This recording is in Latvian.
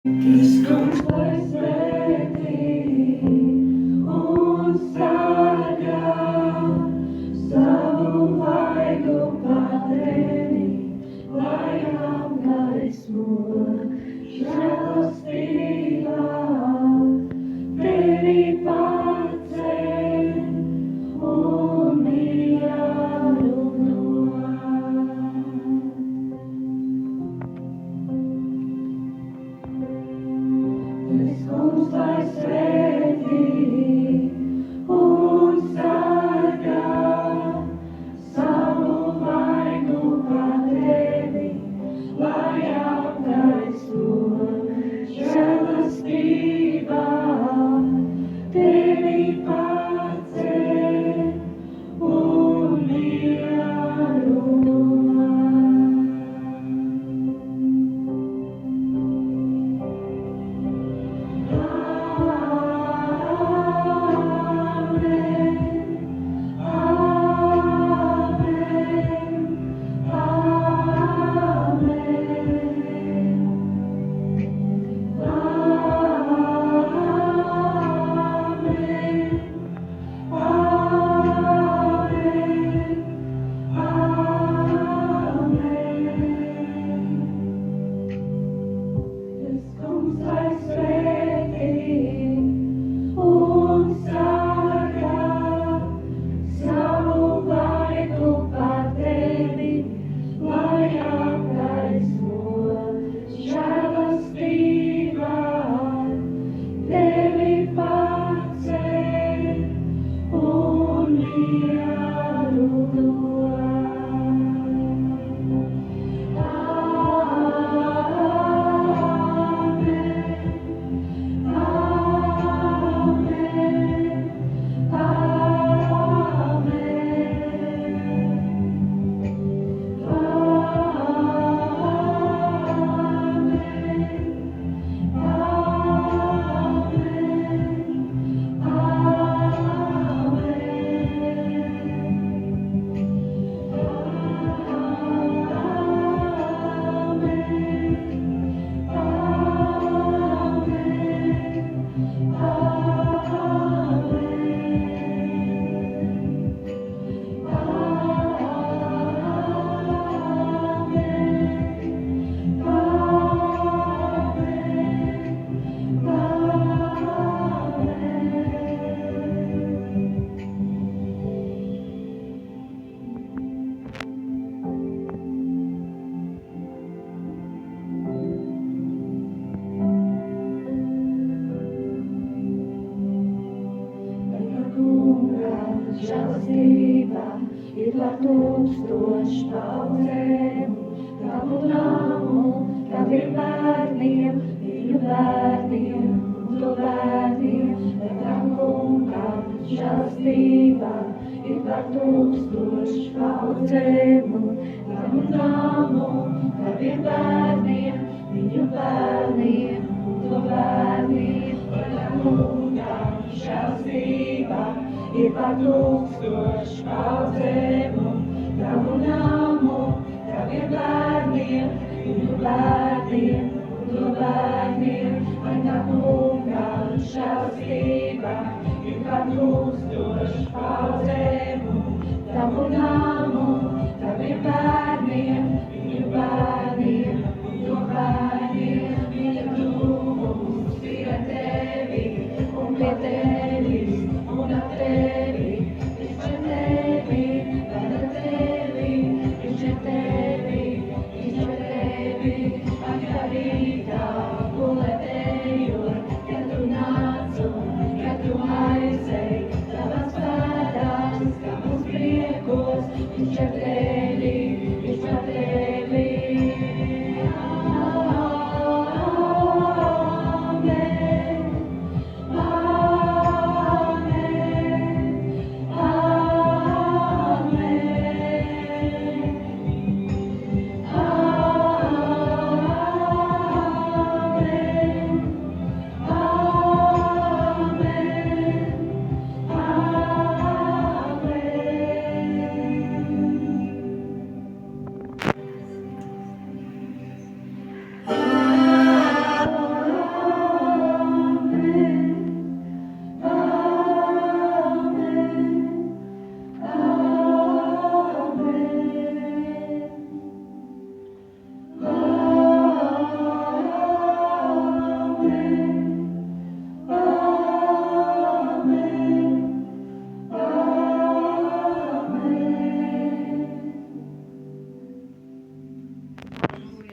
Tas kungs lai svētī un sargā, savu vaigu padēvi, lai apgaismo žēlastībā, tevi paceļ un mieru dod. Tas kungs lai svētī un sargā, savu vaigu padēvi, lai apgaismo žēlastībā, tevi paceļ un mieru dod. Žēlastībā ir par tūkstošu paudzēm, tavu namu, taviem bērniem, viņu bērniem un to bērniem. Tam kungam žēlastībā ir par tūkstošu paudzēm, tavu namu, taviem bērniem, viņu bērniem un to bērniem. Tam kungam žēlastībā ir par tūkstošu paudzēm, tavu namu, taviem bērniem, viņu bērniem un to bērniem. Lai tā kunga žēlstība ir par tūkstošu paudzēm, tavu namu.